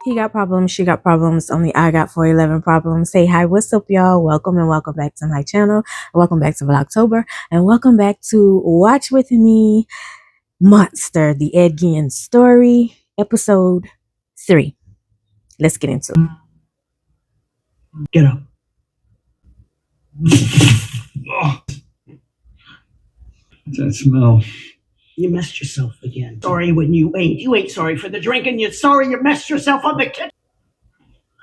He got problems, she got problems, only I got 411 problems. Say hi, what's up, y'all? Welcome and welcome back to my channel. Welcome back to Vlogtober. And welcome back to Watch With Me Monster, the Edgein story, episode 3. Let's get into it. Get up. That smell. You messed yourself again. Sorry when you ain't. You ain't sorry for the drinking. You're sorry you messed yourself on the kitchen.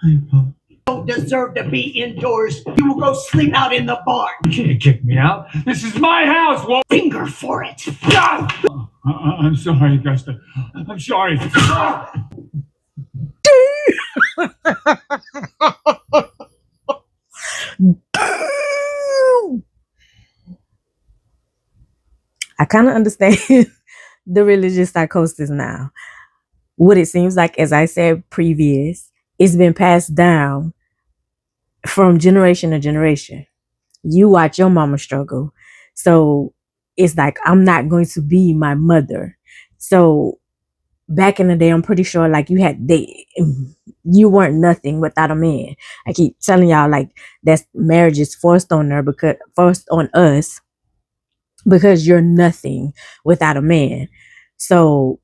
I won't. You don't deserve to be indoors. You will go sleep out in the barn. You can't kick me out. This is my house. Won't finger for it. I'm sorry, Augusta. I'm sorry. I kind of understand the religious psychosis now. What it seems like, as I said previous, it's been passed down from generation to generation. You watch your mama struggle. So it's like, I'm not going to be my mother. So back in the day, I'm pretty sure like you weren't nothing without a man. I keep telling y'all like that marriage is forced on us because you're nothing without a man. So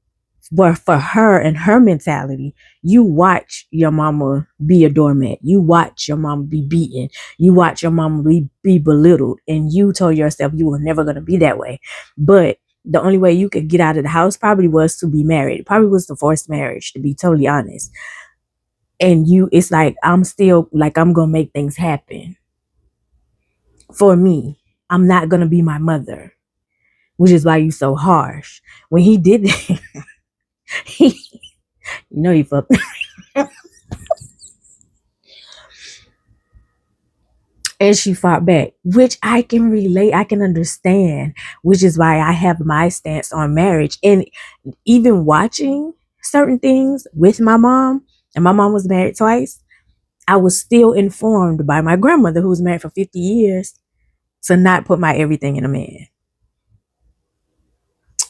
for her and her mentality, you watch your mama be a doormat. You watch your mama be beaten. You watch your mama be belittled. And you told yourself you were never going to be that way. But the only way you could get out of the house probably was to be married. It probably was the forced marriage, to be totally honest. And it's like, I'm still like, I'm going to make things happen. For me, I'm not going to be my mother, which is why you so harsh. When he did that, he fucked. And she fought back, which I can relate, I can understand, which is why I have my stance on marriage. And even watching certain things with my mom, and my mom was married twice, I was still informed by my grandmother, who was married for 50 years, to not put my everything in a man.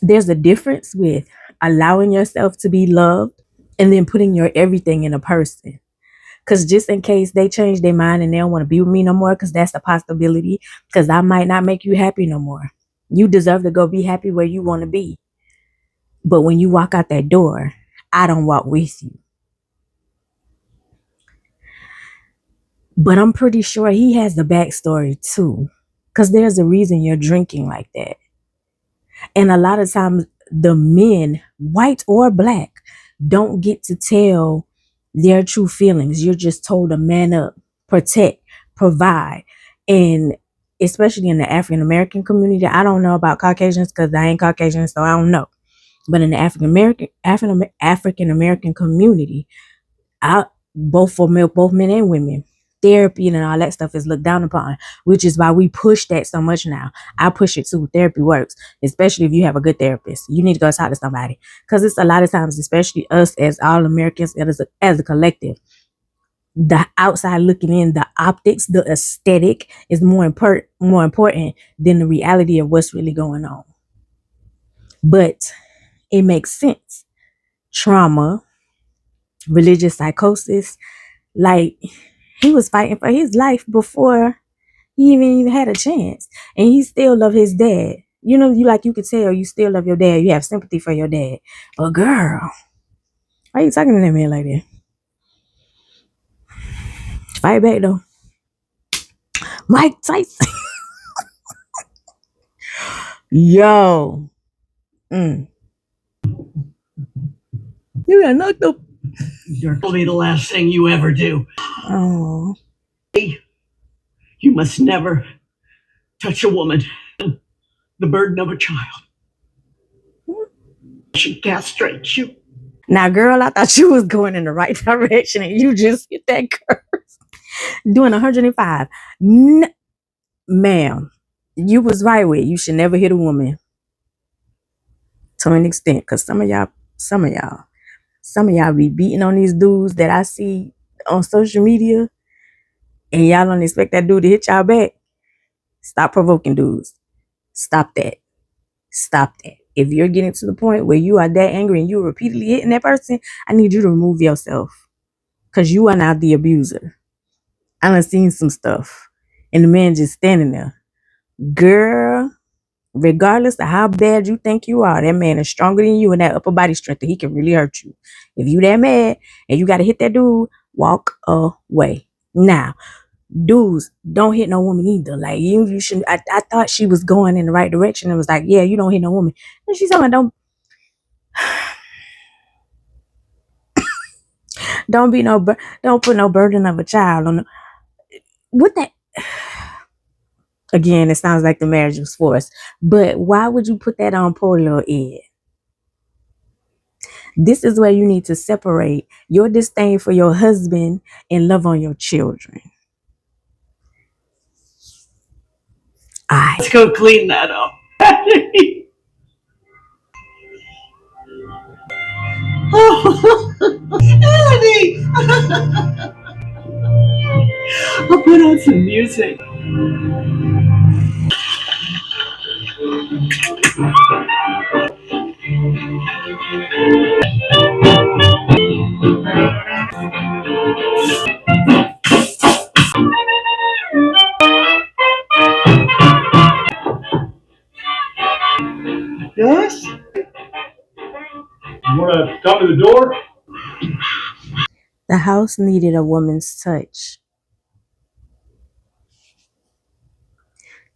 There's a difference with allowing yourself to be loved and then putting your everything in a person. Because just in case they change their mind and they don't want to be with me no more, because that's a possibility, because I might not make you happy no more. You deserve to go be happy where you want to be. But when you walk out that door, I don't walk with you. But I'm pretty sure he has the backstory too, because there's a reason you're drinking like that. And a lot of times the men, white or black, don't get to tell their true feelings. You're just told to man up, protect, provide. And especially in the African American community, I don't know about Caucasians because I ain't Caucasian, so I don't know. But in the African American community, both men and women, therapy and all that stuff is looked down upon, which is why we push that so much now. I push it too. Therapy works, especially if you have a good therapist. You need to go talk to somebody, because it's a lot of times, especially us as all Americans, as a collective, the outside looking in, the optics, the aesthetic is more important than the reality of what's really going on. But it makes sense. Trauma, religious psychosis, like, he was fighting for his life before he even had a chance. And he still loved his dad. You could tell you still love your dad. You have sympathy for your dad. But girl, why are you talking to that man like that? Fight back though. Mike Tyson. Yo. You got knocked up. You're probably the last thing you ever do. Oh. You must never touch a woman. The burden of a child. She castrates you. Now, girl, I thought you was going in the right direction and you just hit that curse. Doing 105. Ma'am, you was right with. You should never hit a woman. To an extent, because some of y'all be beating on these dudes that I see on social media, and y'all don't expect that dude to hit y'all back. Stop provoking dudes. Stop that. If you're getting to the point where you are that angry and you're repeatedly hitting that person, I need you to remove yourself. Because you are not the abuser. I done seen some stuff. And the man just standing there. Girl, regardless of how bad you think you are, that man is stronger than you and that upper body strength that he can really hurt you. If you that mad and you got to hit that dude, walk away. Now, dudes, don't hit no woman either. Like, you shouldn't. I thought she was going in the right direction and was like, yeah, you don't hit no woman. And she's talking about don't be no, don't put no burden of a child on with that. Again, it sounds like the marriage was forced. But why would you put that on poor little Ed? This is where you need to separate your disdain for your husband and love on your children. Let's go clean that up. Oh, Melody! I'll put on some music. Yes? You want to come to the door? The house needed a woman's touch.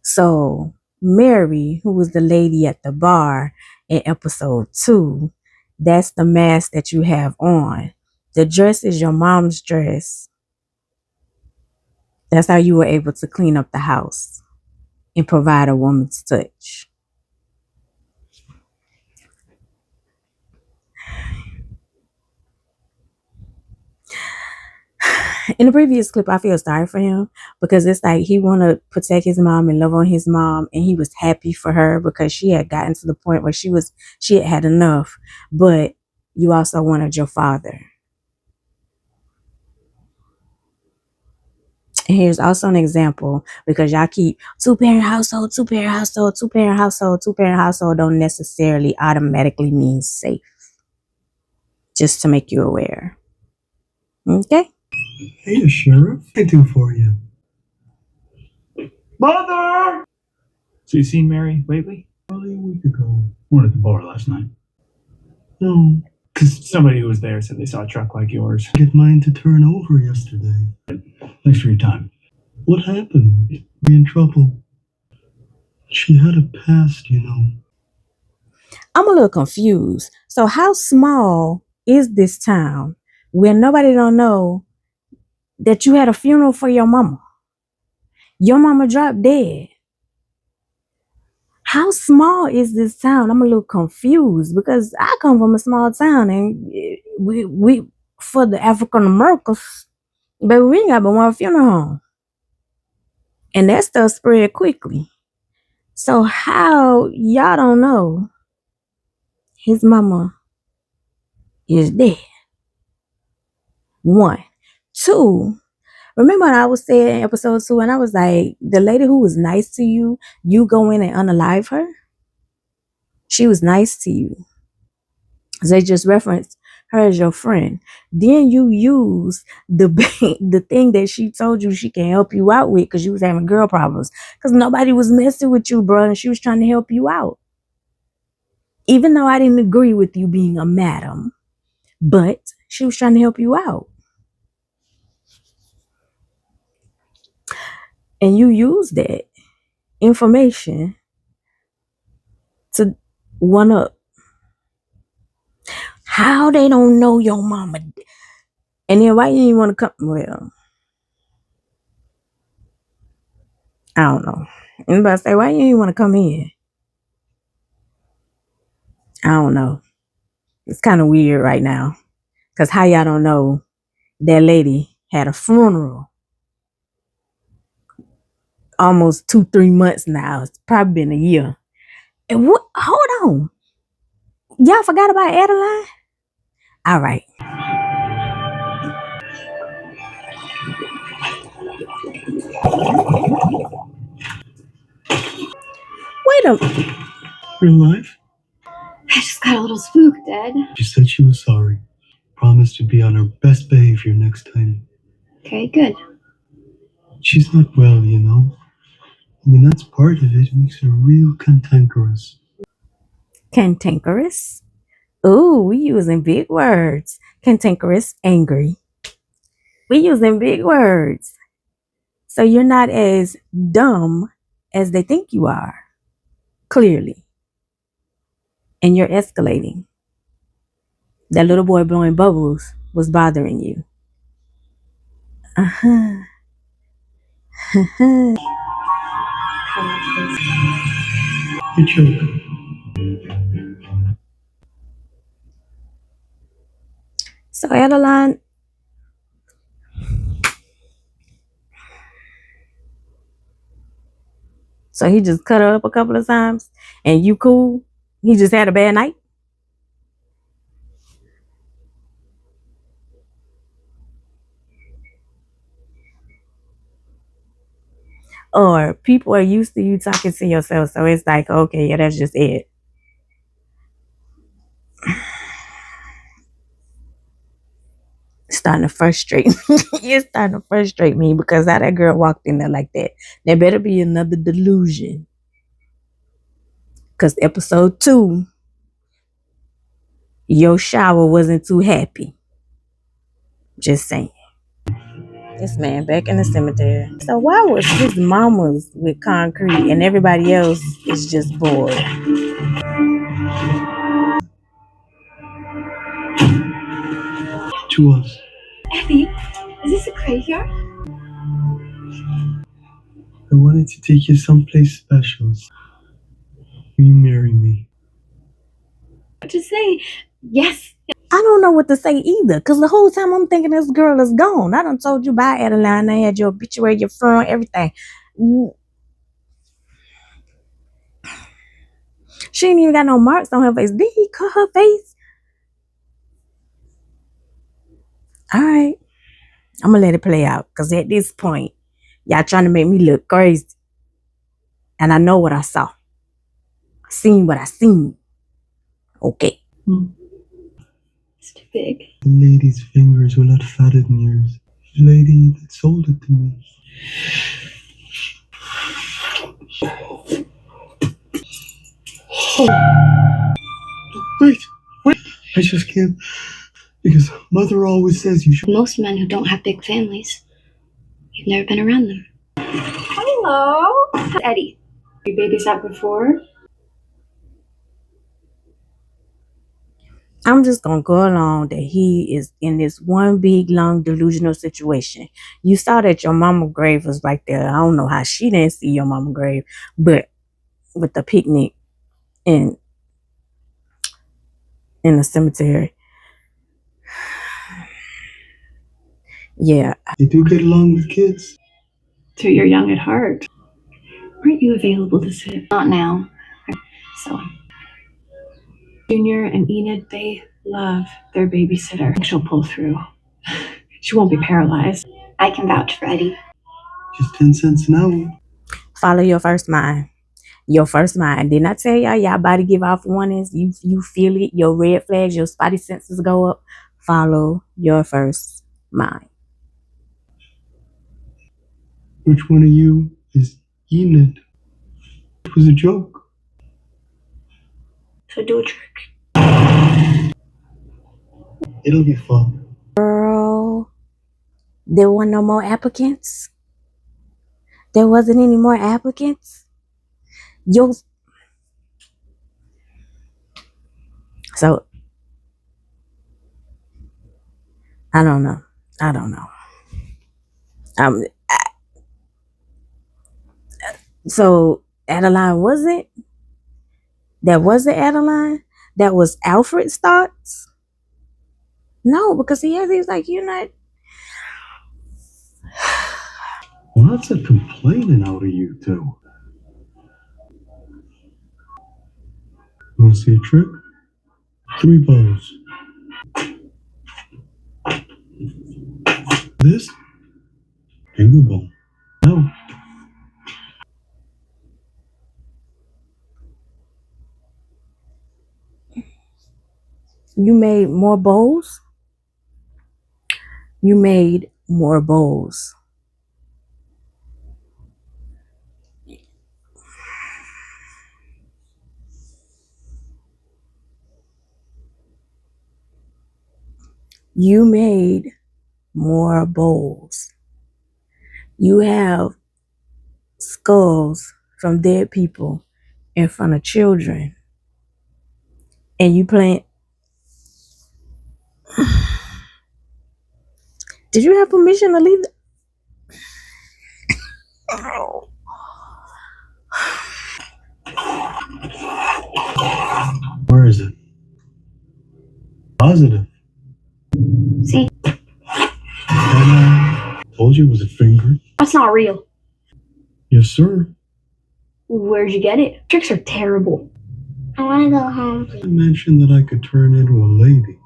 So Mary, who was the lady at the bar in episode 2, that's the mask that you have on. The dress is your mom's dress. That's how you were able to clean up the house and provide a woman's touch. In the previous clip, I feel sorry for him because it's like he want to protect his mom and love on his mom, and he was happy for her because she had gotten to the point where she had had enough. But you also wanted your father. And here's also an example, because y'all keep two-parent household, two-parent household, two-parent household, two-parent household don't necessarily automatically mean safe. Just to make you aware. Okay? Hey, Sheriff. What can I do for you? Mother! So you seen Mary lately? Probably a week ago. We were at the bar last night. No. Because somebody who was there said they saw a truck like yours. Get mine to turn over yesterday. Thanks for your time. What happened? We're in trouble. She had a past, you know. I'm a little confused. So how small is this town where nobody don't know that you had a funeral for your mama? Your mama dropped dead. How small is this town? I'm a little confused because I come from a small town and we for the African Americans, but we ain't got but one funeral home. And that stuff spread quickly. So how y'all don't know his mama is dead? 1. 2, remember when I was saying in episode 2 and I was like, the lady who was nice to you, you go in and unalive her? She was nice to you. They just referenced her as your friend. Then you use the thing that she told you she can help you out with because you was having girl problems. Because nobody was messing with you, bro, and she was trying to help you out. Even though I didn't agree with you being a madam, but she was trying to help you out. And you use that information to one up. How they don't know your mama? And then why you didn't want to come? Well, I don't know. I'm about to say, why you didn't want to come in? I don't know. It's kind of weird right now. Because how y'all don't know that lady had a funeral almost 2-3 months now. It's probably been a year. And what? Hold on. Y'all forgot about Adeline? All right. Wait a. Real life? I just got a little spooked, Dad. She said she was sorry. promise to be on her best behavior next time. Okay, good. She's not well, you know. I mean, that's part of it. It makes her real cantankerous. Cantankerous. Ooh, we using big words. Cantankerous, angry. We using big words. So you're not as dumb as they think you are, clearly. And you're escalating. That little boy blowing bubbles was bothering you. Uh-huh. You joke. So Adeline, so he just cut her up a couple of times and you cool? He just had a bad night? Or people are used to you talking to yourself, so it's like, okay, yeah, that's just it. It's starting to frustrate me. It's starting to frustrate me because how that girl walked in there like that. There better be another delusion. Because episode 2, your shower wasn't too happy. Just saying. This man back in the cemetery. So why was his mama's with concrete and everybody else is just bored? To us. Eddie, is this a graveyard? I wanted to take you someplace special. Will you marry me? What to say? Yes. I don't know what to say either, because the whole time I'm thinking this girl is gone. I done told you bye, Adeline. I had your obituary, your phone, everything. She ain't even got no marks on her face. Did he cut her face? All right. I'm going to let it play out, because at this point, y'all trying to make me look crazy. And I know what I saw. I seen what I seen. Okay. It's too big. The lady's fingers were not fatter than yours. The lady that sold it to me. Wait. I just can't. Because Mother always says you should. Most men who don't have big families, you've never been around them. Hello. Eddie. You babysat before? I'm just going to go along that he is in this one big, long, delusional situation. You saw that your mama grave was right there. I don't know how she didn't see your mama grave, but with the picnic in the cemetery. Yeah. You do get along with kids? So you're young at heart. Aren't you available to sit? Not now. So Junior and Enid, they love their babysitter. She'll pull through. She won't be paralyzed. I can vouch for Eddie. Just 10 cents an hour. Follow your first mind. Your first mind. Didn't I tell y'all body give off warnings? You feel it, your red flags, your spotty senses go up. Follow your first mind. Which one of you is Enid? It was a joke. So do a trick. It'll be fun. Girl, there were no more applicants. There wasn't any more applicants. So I don't know. Um, so Adeline wasn't. That wasn't Adeline. That was Alfred's thoughts. No, because he was like, you're not. Lots of complaining out of you two. Want to see a trick? 3 balls. This? Bingo ball. No. You made more bowls? You made more bowls. You made more bowls. You have skulls from dead people in front of children. And you playing. Did you have permission to leave? Oh. Where is it? Positive. See, And I told you it was a finger. that's not real. Yes, sir. Where'd you get it? Tricks are terrible. I want to go home. I mentioned that I could turn into a lady.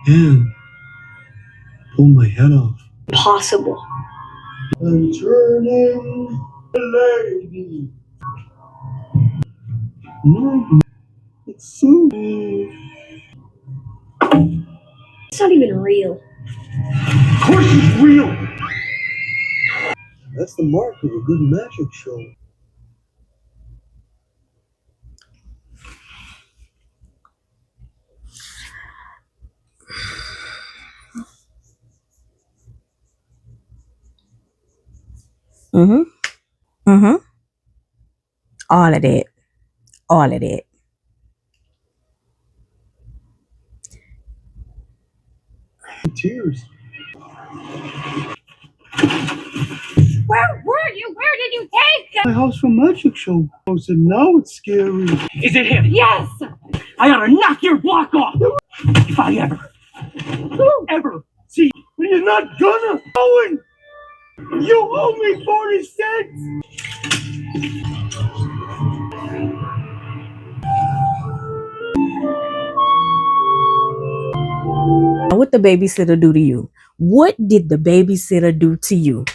And pull my head off. Possible. I'm turning a lady. No, it's so. It's not even real. Of course it's real. That's the mark of a good magic show. Mm-hmm. Mm-hmm. All of that. All of that. Tears. Where were you? Where did you take My house from magic show. I said now it's scary. Is it him? Yes! I ought to knock your block off! If I ever see. But you're not gonna, Owen. You owe me 40 cents. What the babysitter do to you? What did the babysitter do to you?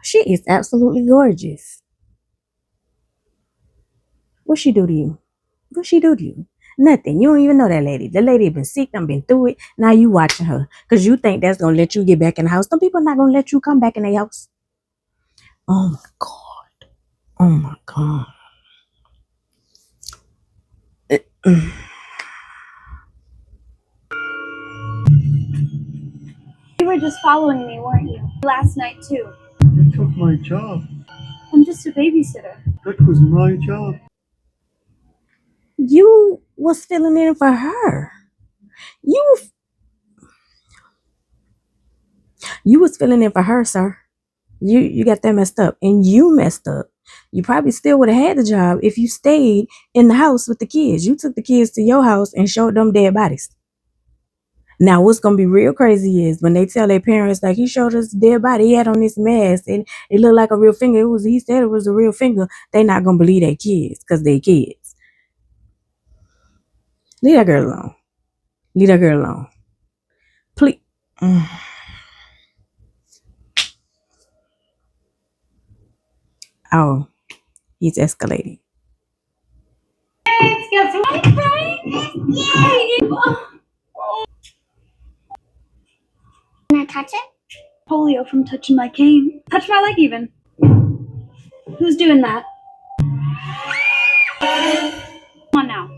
She is absolutely gorgeous. What she do to you? What she do to you? Nothing. You don't even know that lady. The lady been sick, done been through it. Now you watching her. Because you think that's going to let you get back in the house. Some people not going to let you come back in their house. Oh my God. Oh my God. You were just following me, weren't you? Last night, too. You took my job. I'm just a babysitter. That was my job. You was filling in for her. You was filling in for her, sir. You got that messed up. And you messed up. You probably still would have had the job if you stayed in the house with the kids. You took the kids to your house and showed them dead bodies. Now, what's going to be real crazy is when they tell their parents, like, he showed us a dead body, he had on this mask, and it looked like a real finger. He said it was a real finger. They not going to believe their kids because they kids. Leave that girl alone. Leave that girl alone. Please. Oh, he's escalating. Can I touch it? Polio from touching my cane. Touch my leg even. Who's doing that? Come on now.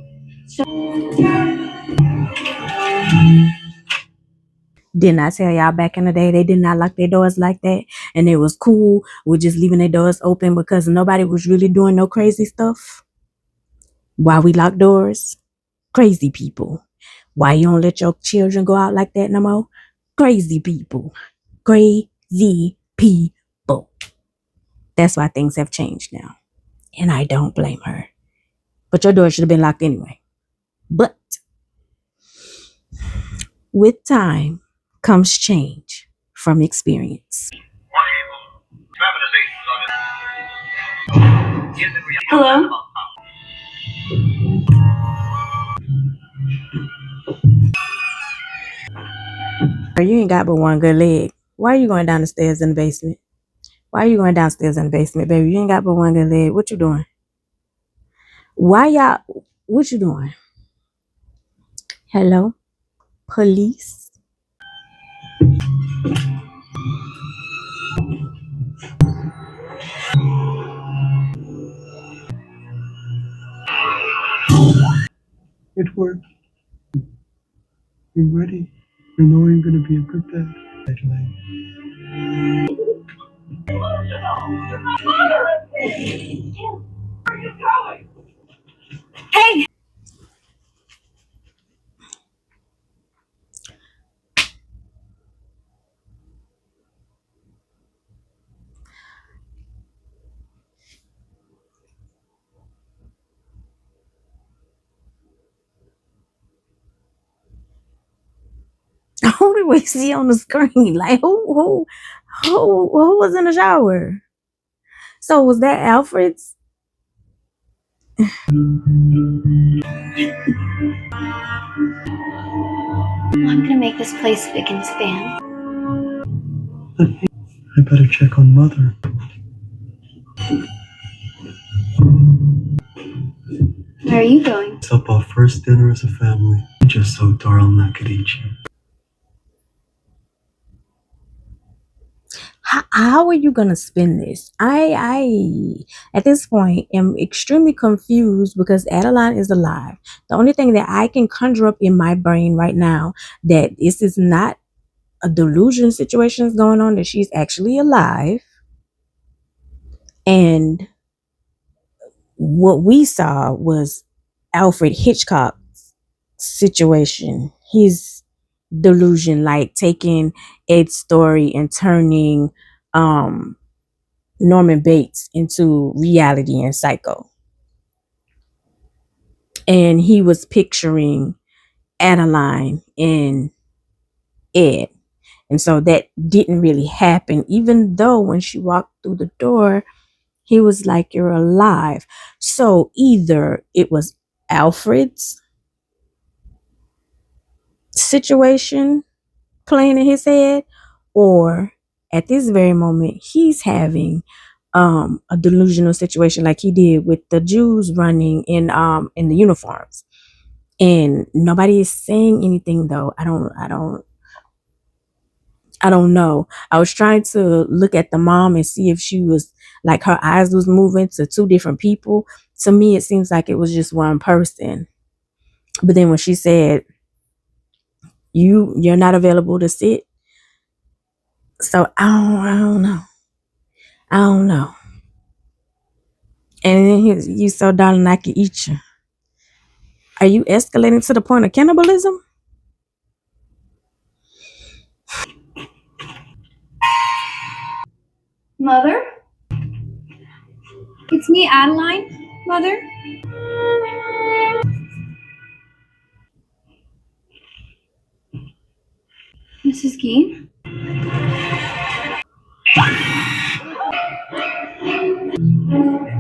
Didn't I tell y'all back in the day they did not lock their doors like that? And it was cool with just leaving their doors open because nobody was really doing no crazy stuff? Why we lock doors? Crazy people. Why you don't let your children go out like that no more? Crazy people. Crazy people. That's why things have changed now. And I don't blame her. But your door should have been locked anyway. But with time comes change from experience. Hello? You ain't got but one good leg. Why are you going down the stairs in the basement? Why are you going downstairs in the basement, baby? You ain't got but one good leg. What you doing? Why y'all? What you doing? Hello, police. It worked. You ready? I know I'm gonna be a good dad. Edgein. Hey! Who do we see on the screen? Like who was in the shower? So was that Alfred's? I'm gonna make this place spick and span. I better check on Mother. Where are you going? It's up our first dinner as a family. We just so darling I could eat you. How are you gonna spin this? I at this point am extremely confused because Adeline is alive. The only thing that I can conjure up in my brain right now that this is not a delusion situation is going on, that she's actually alive. And what we saw was Alfred Hitchcock's situation, his delusion, like taking Ed's story and turning Norman Bates into reality and Psycho. And he was picturing Adeline and Ed. And so that didn't really happen, even though when she walked through the door, he was like, "You're alive." So either it was Alfred's situation playing in his head, or at this very moment, he's having a delusional situation like he did with the Jews running in the uniforms. And nobody is saying anything though. I don't know. I was trying to look at the mom and see if she was like, her eyes was moving to two different people. To me, it seems like it was just one person. But then when she said, you're not available to sit. So I don't know. I don't know. And then you so darling I can eat you. Are you escalating to the point of cannibalism? Mother? It's me, Adeline. Mother? Mrs. Gein?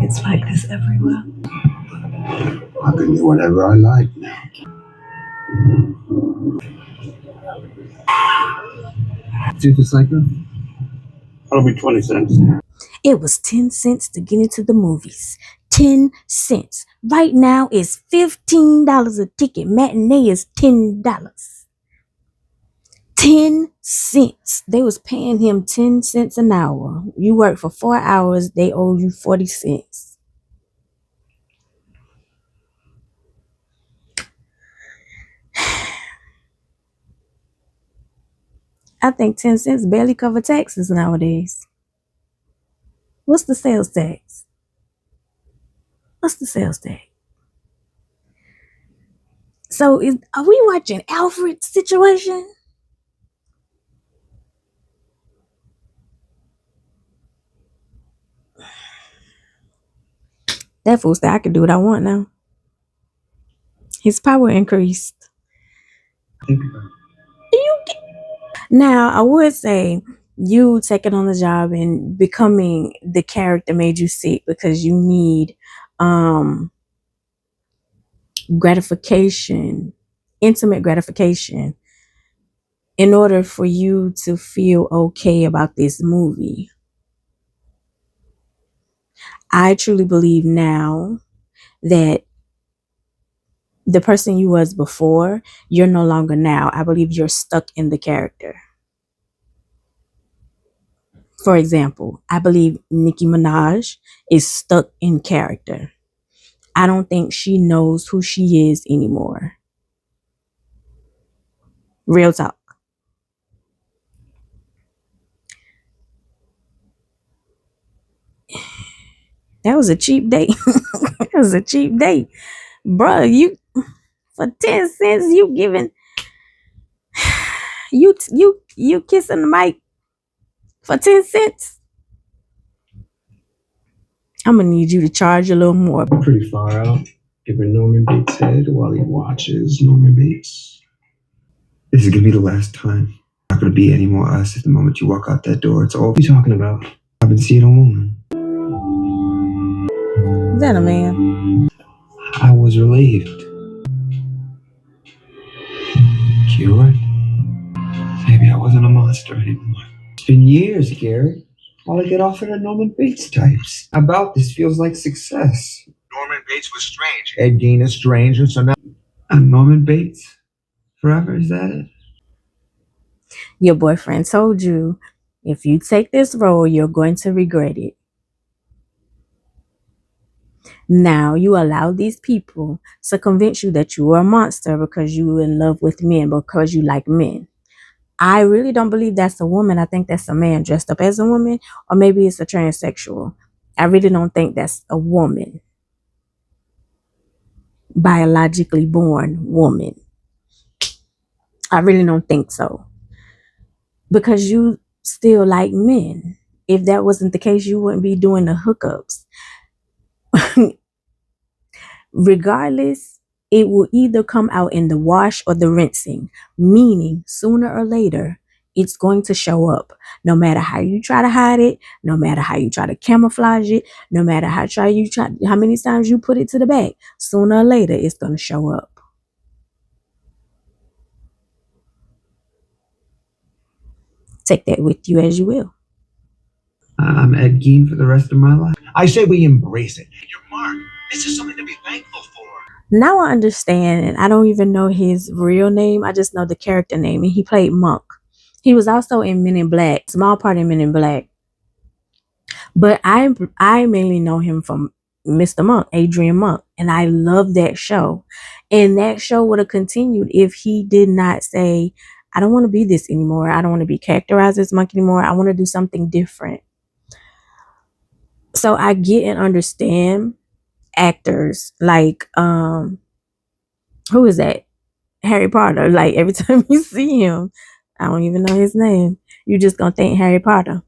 It's like this everywhere. I can do whatever I like now. See the Psycho? That'll be 20 cents. It was 10 cents to get into the movies. 10 cents. Right now it's $15 a ticket. Matinee is $10. 10 cents. They was paying him 10 cents an hour. You work for 4 hours, they owe you 40 cents. I think 10 cents barely cover taxes nowadays. What's the sales tax? What's the sales tax? So are we watching Alfred's situation? That fool said I could do what I want now. His power increased. Think about it. Now, I would say you taking on the job and becoming the character made you sick because you need gratification, intimate gratification, in order for you to feel okay about this movie. I truly believe now that the person you was before, you're no longer now. I believe you're stuck in the character. For example, I believe Nicki Minaj is stuck in character. I don't think she knows who she is anymore. Real talk. That was a cheap date. That was a cheap date. Bruh, you for 10 cents you giving you kissing the mic for 10 cents. I'm gonna need you to charge a little more. Pretty far out. Giving Norman Bates head while he watches Norman Bates. This is gonna be the last time. Not gonna be any more us at the moment you walk out that door. It's all. What are you talking about? I've been seeing a woman. Is that a man? I was relieved. Cured. Maybe I wasn't a monster anymore. It's been years, Gary. All I get off of the Norman Bates types. About this feels like success. Norman Bates was strange. Gein is strange, and so now Norman Bates? Forever, is that it? Your boyfriend told you if you take this role, you're going to regret it. Now you allow these people to convince you that you are a monster because you're in love with men, because you like men. I really don't believe that's a woman. I think that's a man dressed up as a woman, or maybe it's a transsexual. I really don't think that's a woman. Biologically born woman. I really don't think so. Because you still like men. If that wasn't the case, you wouldn't be doing the hookups. Regardless, it will either come out in the wash or the rinsing, meaning sooner or later, it's going to show up. No matter how you try to hide it, no matter how you try to camouflage it, no matter how many times you put it to the back, sooner or later, it's going to show up. Take that with you as you will. I'm edgein for the rest of my life. I say we embrace it. Your mark. This is something to be thankful for. Now I understand, and I don't even know his real name. I just know the character name, and he played Monk. He was also in Men in Black, small part in Men in Black. But I mainly know him from Mr. Monk, Adrian Monk, and I love that show. And that show would have continued if he did not say, I don't want to be this anymore. I don't want to be characterized as Monk anymore. I want to do something different. So I get and understand actors like who is that? Harry Potter. Like every time you see him, I don't even know his name. You're just gonna think Harry Potter.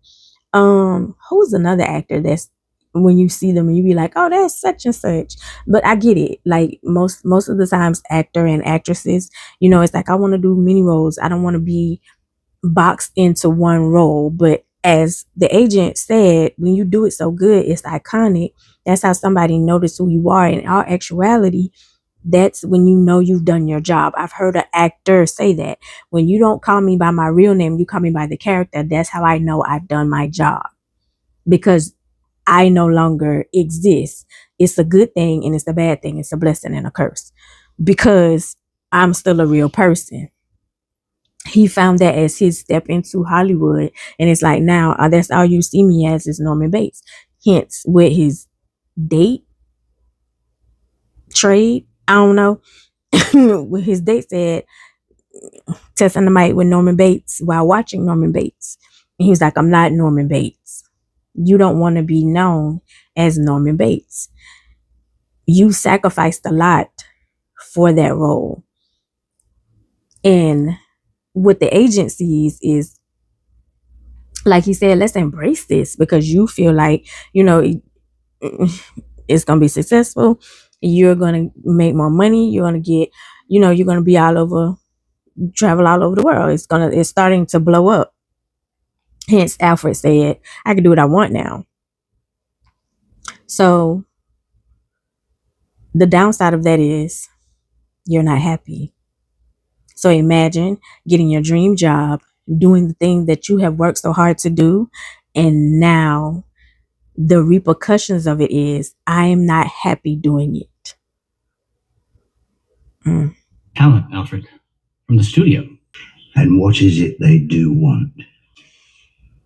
Who's another actor that's when you see them and you be like, oh, that's such and such. But I get it. Like most of the times, actor and actresses, it's like I want to do many roles. I don't want to be boxed into one role. But as the agent said, when you do it so good, it's iconic. That's how somebody notice who you are. In all actuality, that's when you know you've done your job. I've heard an actor say that. When you don't call me by my real name, you call me by the character. That's how I know I've done my job. Because I no longer exist. It's a good thing and it's a bad thing. It's a blessing and a curse. Because I'm still a real person. He found that as his step into Hollywood. And it's like now, that's all you see me as is Norman Bates. Hence, with his date, trade, I don't know. With his date said, testing the mic with Norman Bates while watching Norman Bates. And he was like, I'm not Norman Bates. You don't want to be known as Norman Bates. You sacrificed a lot for that role. And what the agencies is, like he said, let's embrace this because you feel like, it's going to be successful. You're going to make more money. You're going to get, you're going to be travel all over the world. It's starting to blow up. Hence, Alfred said, I can do what I want now. So the downside of that is you're not happy. So imagine getting your dream job, doing the thing that you have worked so hard to do. And now the repercussions of it is I am not happy doing it. Alfred. From the studio. And what is it they do want?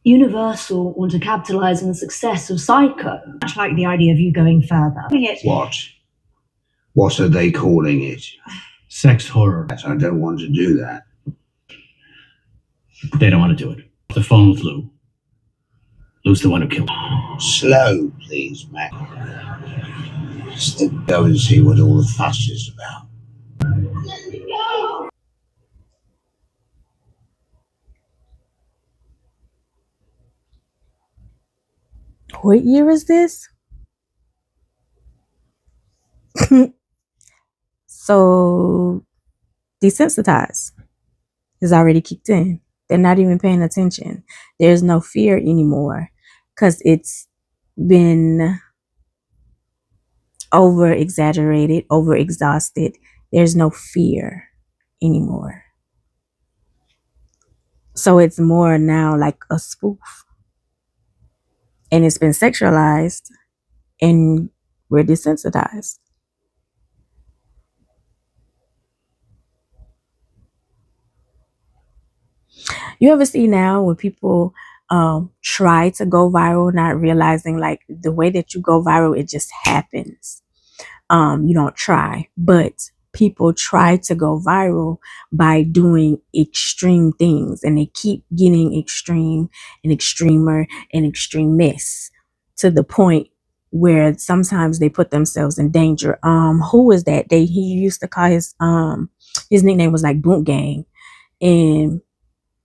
Universal want to capitalize on the success of Psycho. Much like the idea of you going further. What? What are they calling it? Sex horror. I don't want to do that. They don't want to do it. The phone with Lou. Lou's the one who killed him. Slow, please, Mac. Just go and see what all the fuss is about. What year is this? So desensitized is already kicked in. They're not even paying attention. There's no fear anymore because it's been over exaggerated, over exhausted. There's no fear anymore. So it's more now like a spoof. And it's been sexualized and we're desensitized. You ever see now when people try to go viral, not realizing like the way that you go viral, it just happens. You don't try, but people try to go viral by doing extreme things, and they keep getting extreme and extremer and extremist to the point where sometimes they put themselves in danger. Who is that? He used to call his nickname was like Boot Gang, and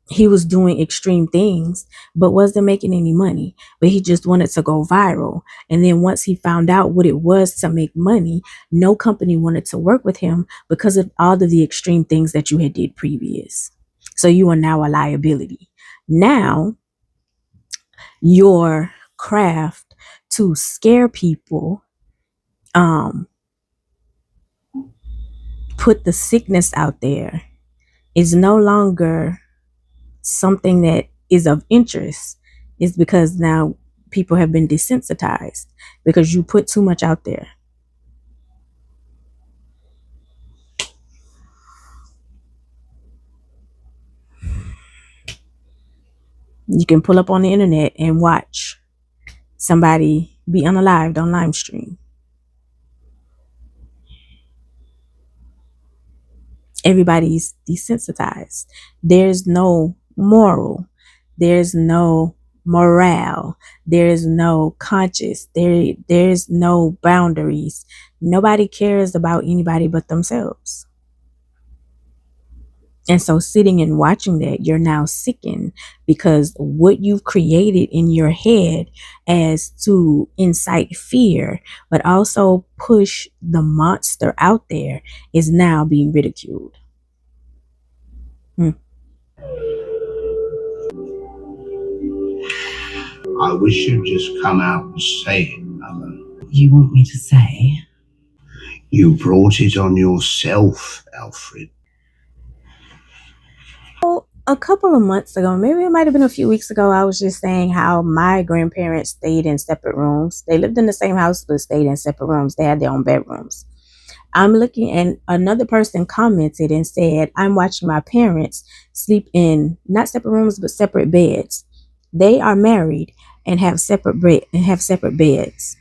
he was doing extreme things but wasn't making any money, but he just wanted to go viral. And then once he found out what it was to make money, no company wanted to work with him because of all of the extreme things that you had did previous. So you are now a liability. Now your craft to scare people, put the sickness out there, is no longer something that is of interest. Is because now people have been desensitized because you put too much out there. You can pull up on the internet and watch somebody be unalived on live stream. Everybody's desensitized. There's no moral. There's no morale. There's no conscience. There's no boundaries. Nobody cares about anybody but themselves. And so sitting and watching that, you're now sickened because what you've created in your head as to incite fear, but also push the monster out there, is now being ridiculed. I wish you'd just come out and say it, Mother. You want me to say? You brought it on yourself, Alfred. A couple of months ago, maybe it might have been a few weeks ago, I was just saying how my grandparents stayed in separate rooms. They lived in the same house but stayed in separate rooms. They had their own bedrooms. I'm looking, and another person commented and said, I'm watching my parents sleep in not separate rooms but separate beds. They are married and have separate beds.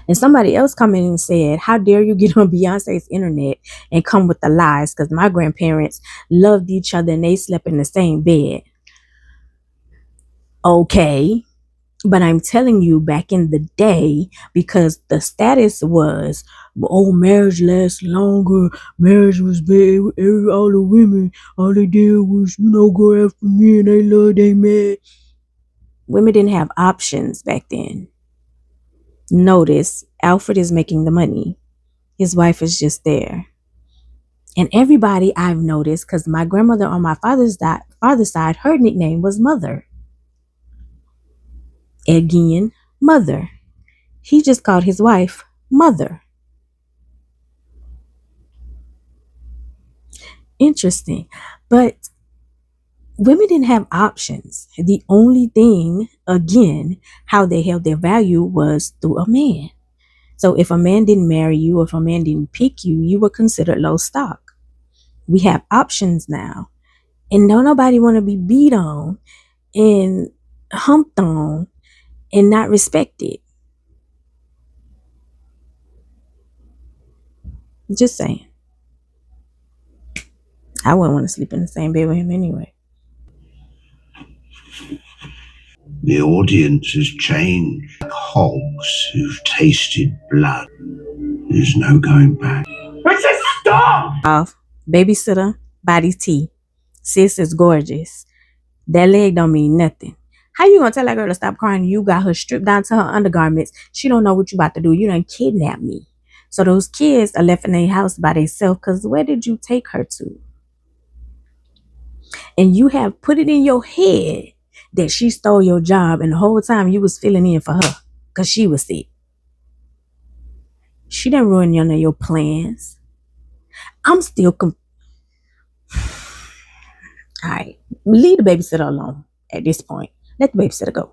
And somebody else commented and said, how dare you get on Beyonce's internet and come with the lies, because my grandparents loved each other and they slept in the same bed. Okay, but I'm telling you, back in the day, because the status was, oh, marriage lasts longer, marriage was bad, all the women, all they did was, go after me and they love they man. Women didn't have options back then. Notice, Alfred is making the money. His wife is just there. And everybody I've noticed, because my grandmother on my father's side, her nickname was Mother. Edgein, Mother. He just called his wife Mother. Interesting. But women didn't have options. The only thing, again, how they held their value was through a man. So if a man didn't marry you, or if a man didn't pick you, you were considered low stock. We have options now. And don't nobody want to be beat on and humped on and not respected. Just saying. I wouldn't want to sleep in the same bed with him anyway. The audience has changed. Like hogs who've tasted blood. There's no going back. Princess, stop! Off. Babysitter, body tea. Sis is gorgeous. That leg don't mean nothing. How you gonna tell that girl to stop crying? You got her stripped down to her undergarments. She don't know what you about to do. You done kidnapped me. So those kids are left in their house by themselves because where did you take her to? And you have put it in your head that she stole your job, and the whole time you was filling in for her because she was sick. She didn't ruin none of your plans. I'm still Alright. Leave the babysitter alone at this point. Let the babysitter go.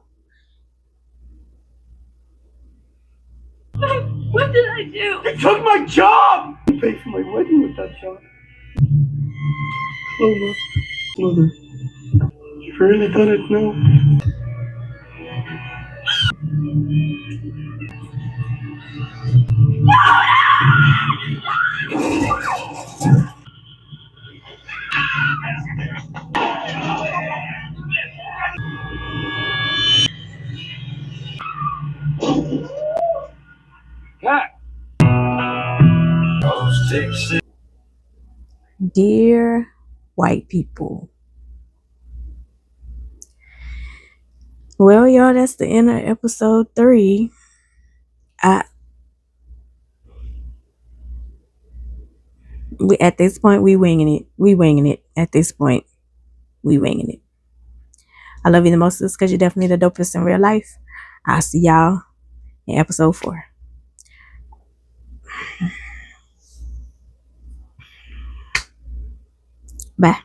What did I do? You took my job! You paid for my wedding with that job. Oh, mother. You really thought I'd know? Dear white people. Well, y'all, that's the end of episode 3. At this point, we winging it. We winging it. At this point, we winging it. I love you the most because you're definitely the dopest in real life. I'll see y'all in episode 4. Bye.